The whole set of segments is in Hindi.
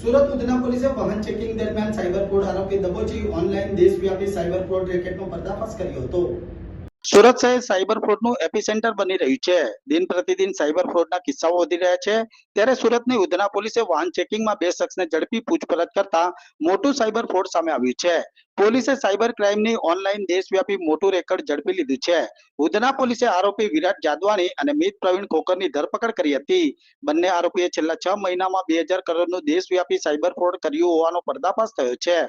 સુરત ઉધના પોલીસે વાહન ચેકિંગ દરમિયાન સાયબર ફ્રોડ આરોપી દબોચી ઓનલાઈન દેશવ્યાપી સાયબર ફ્રોડ રેકેટનો પર્દાફાશ કર્યો હતો। સુરત શહેર સાયબર ફ્રોડનું એપિસેન્ટર બની રહ્યું છે। દિન પ્રતિદિન સાયબર ફ્રોડના કિસ્સાઓ વધી રહ્યા છે। ત્યારે સુરતની ઉધના પોલીસે વાહન ચેકિંગમાં બે શખ્સને ઝડપી પૂછપરછ કરતા મોટું સાયબર ફ્રોડ સામે આવ્યું છે। પોલીસે સાયબર ક્રાઇમની ઓનલાઈન દેશવ્યાપી મોટું રેકર્ડ ઝડપી લીધું છે। ઉધના પોલીસે આરોપી વિરાટ જાદવાણી અને મિત પ્રવીણ ખોખરની ધરપકડ કરી હતી। બંને આરોપીએ છેલ્લા 6 મહિનામાં 2000 કરોડનું દેશવ્યાપી સાયબર ફ્રોડ કર્યું હોવાનો પર્દાફાશ થયો છે।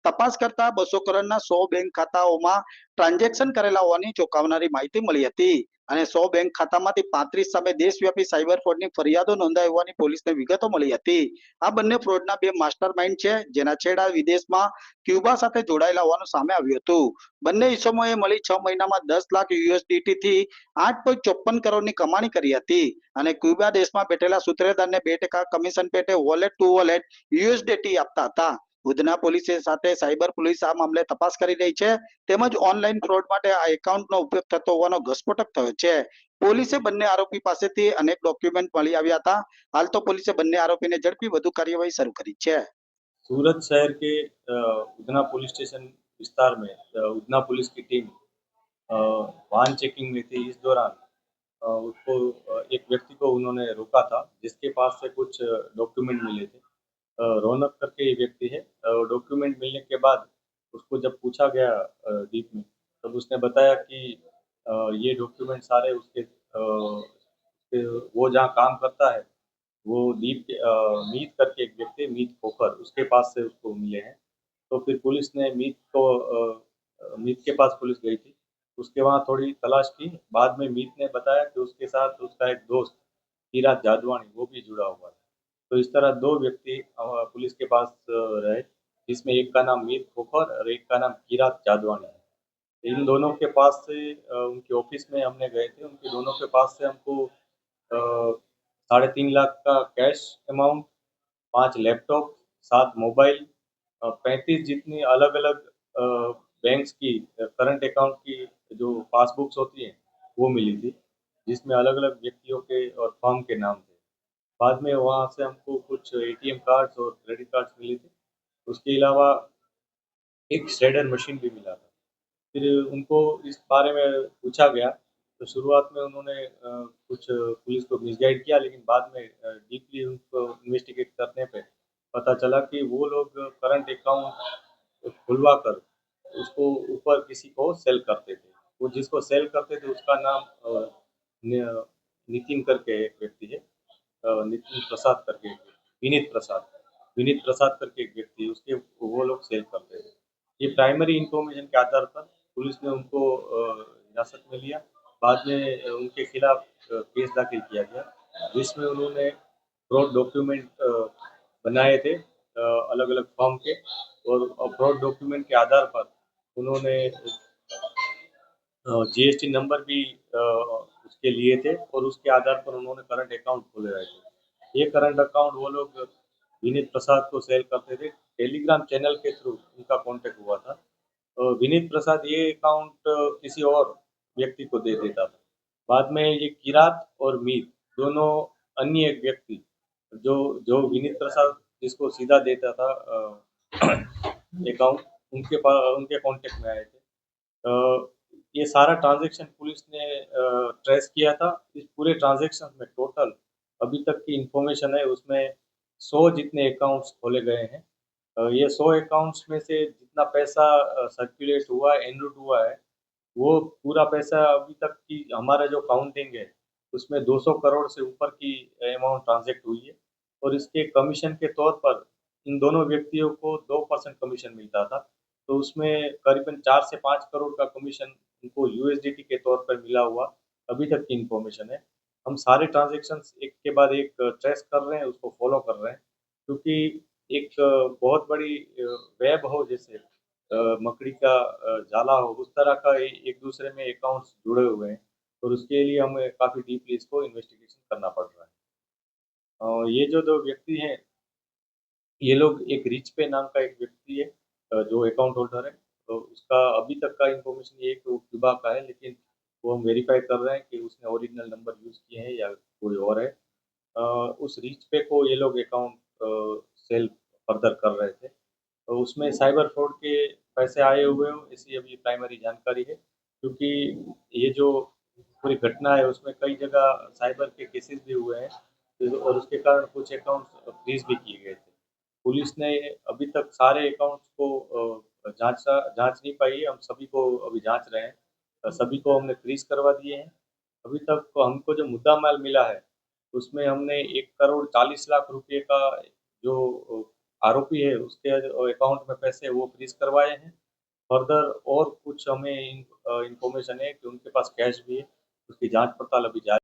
તપાસ કરતા 200 કરોડના 100 બેંક ખાતાઓમાં ટ્રાન્ઝેક્શન કરેલા હોવાની ચોંકાવનારી માહિતી મળી હતી અને 100 બેંક ખાતામાંથી 35 સામે દેશવ્યાપી સાયબર ફ્રોડની ફરિયાદો નોંધાઈ હોવાની પોલીસને વિગતો મળી હતી। આ બંને ફ્રોડના બે માસ્ટરમાઇન્ડ છે, જેના છેડા વિદેશમાં ક્યુબા સાથે જોડાયેલા હોવાનું સામે આવ્યું હતું। બંને ઇસમોએ મળી 6 મહિનામાં 10 લાખ યુએસડીટી થી 8.54 કરોડની કમાણી કરી હતી અને ક્યુબા દેશમાં બેઠેલા સૂત્રધારને 2% કમિશન પેટે વોલેટ ટુ વોલેટ યુએસડીટી આપતા હતા। ઉધના પોલીસે સાથે સાયબર પોલીસ આ મામલે તપાસ કરી રહી છે, તેમજ ઓનલાઈન ફ્રોડ માટે આ એકાઉન્ટનો ઉપયોગ થતો હોવાનો ઘસ્ફોટક થયો છે। પોલીસે બંને આરોપી પાસેથી અનેક ડોક્યુમેન્ટ મળી આવ્યા હતા। હાલ તો પોલીસે બંને આરોપીને ઝડપી વધુ કાર્યવાહી શરૂ કરી છે। सूरत शहर के उधना पुलिस स्टेशन विस्तार में उधना पुलिस की टीम वाहन चेकिंग में थी। इस दौरान उसको एक व्यक्ति को उन्होंने रोका था, जिसके पास से कुछ डॉक्यूमेंट मिले थे। रौनक करके ये व्यक्ति है। डॉक्यूमेंट मिलने के बाद उसको जब पूछा गया डीप में, तब उसने बताया कि ये डॉक्यूमेंट सारे उसके वो जहाँ काम करता है, वो मीत करके एक व्यक्ति, मीत खोखर, उसके पास से उसको मिले हैं। तो फिर पुलिस ने मीत के पास पुलिस गई थी, उसके वहाँ थोड़ी तलाश की। बाद में मीत ने बताया कि उसके साथ उसका एक दोस्त किरात जादवानी वो भी जुड़ा हुआ था। तो इस तरह दो व्यक्ति पुलिस के पास रहे, जिसमें एक का नाम मीत खोखर और एक का नाम किरात जादवानी है। इन दोनों के पास से उनके ऑफिस में हमने गए थे, उनके दोनों के पास से हमको 3.5 लाख का कैश अमाउंट, 5 लैपटॉप, 7 मोबाइल, 35 जितनी अलग अलग बैंक्स की करंट अकाउंट की जो पासबुक्स होती हैं वो मिली थी, जिसमें अलग अलग व्यक्तियों के और फर्म के नाम थे। बाद में वहाँ से हमको कुछ एटीएम कार्ड्स और क्रेडिट कार्ड्स मिले थे। उसके अलावा एक श्रेडर मशीन भी मिला था। फिर उनको इस बारे में पूछा गया, तो शुरुआत में उन्होंने कुछ पुलिस को मिसगाइड किया, लेकिन बाद में डीपली उनको इन्वेस्टिगेट करने पे पता चला कि वो लोग करंट अकाउंट खुलवा कर उसको ऊपर किसी को सेल करते थे। वो जिसको सेल करते थे उसका नाम नितिन करके एक व्यक्ति है, नितिन प्रसाद करके विनीत प्रसाद करके एक व्यक्ति, उसके वो लोग सेल करते थे। ये प्राइमरी इंफॉर्मेशन के आधार पर पुलिस ने उनको हिरासत में लिया। बाद में उनके खिलाफ केस दाखिल किया गया, जिसमें उन्होंने फ्रॉड डॉक्यूमेंट बनाए थे अलग अलग फर्म के, और फ्रॉड डॉक्यूमेंट के आधार पर उन्होंने जीएसटी नंबर भी उसके लिए थे, और उसके आधार पर उन्होंने करंट अकाउंट खोले रहे थे। ये करंट अकाउंट वो लोग विनीत प्रसाद को सेल करते थे। टेलीग्राम चैनल के थ्रू उनका कांटेक्ट हुआ था। विनीत प्रसाद ये अकाउंट किसी और व्यक्ति को दे देता था। बाद में ये किरात और मीत दोनों अन्य एक व्यक्ति जो जो विनीत प्रसाद जिसको सीधा देता था अकाउंट, उनके कांटेक्ट में आए थे। ये सारा ट्रांजैक्शन पुलिस ने ट्रेस किया था। इस पूरे ट्रांजैक्शन में टोटल अभी तक की इंफॉर्मेशन है उसमें 100 जितने अकाउंट्स खोले गए हैं। ये 100 अकाउंट्स में से जितना पैसा सर्कुलेट हुआ है, एनरूट हुआ है, वो पूरा पैसा अभी तक की हमारा जो काउंटिंग है उसमें 200 करोड़ से ऊपर की अमाउंट ट्रांजैक्ट हुई है। और इसके कमीशन के तौर पर इन दोनों व्यक्तियों को 2% कमीशन मिलता था। तो उसमें करीबन 4 से 5 करोड़ का कमीशन उनको यूएसडीटी के तौर पर मिला हुआ अभी तक की इंफॉर्मेशन है। हम सारे ट्रांजैक्शंस एक के बाद एक ट्रेस कर रहे हैं, उसको फॉलो कर रहे हैं, क्योंकि एक बहुत बड़ी वेब हो, जैसे मकड़ी का जाला हो, उस तरह का एक दूसरे में अकाउंट्स जुड़े हुए हैं, और उसके लिए हमें काफ़ी डीपली इसको इन्वेस्टिगेशन करना पड़ रहा है। ये जो दो व्यक्ति हैं, ये लोग, एक रिच पे नाम का एक व्यक्ति है जो अकाउंट होल्डर है, तो उसका अभी तक का इन्फॉर्मेशन ये है कि वो क्यूबा का है, लेकिन वो हम वेरीफाई कर रहे हैं कि उसने ओरिजिनल नंबर यूज़ किए हैं या कोई और है। उस रिच पे को ये लोग अकाउंट सेल फर्दर कर रहे थे। तो उसमें साइबर फ्रॉड के पैसे आए हुए हो ऐसी अभी प्राइमरी जानकारी है, क्योंकि ये जो पूरी घटना है उसमें कई जगह साइबर के केसेस भी हुए हैं, और उसके कारण कुछ अकाउंट्स फ्रीज भी किए गए थे। पुलिस ने अभी तक सारे अकाउंट्स को जांच नहीं पाई है, हम सभी को अभी जांच रहे हैं। सभी को हमने फ्रीज करवा दिए हैं। अभी तक तो हमको जो मुद्दा माल मिला है उसमें हमने 1,40,00,000 रुपए का जो आरोपी है उसके अकाउंट में पैसे वो फ्रीज करवाए हैं। फर्दर और कुछ हमें इन्फॉर्मेशन है कि उनके पास कैश भी है, उसकी जांच पड़ताल अभी जारी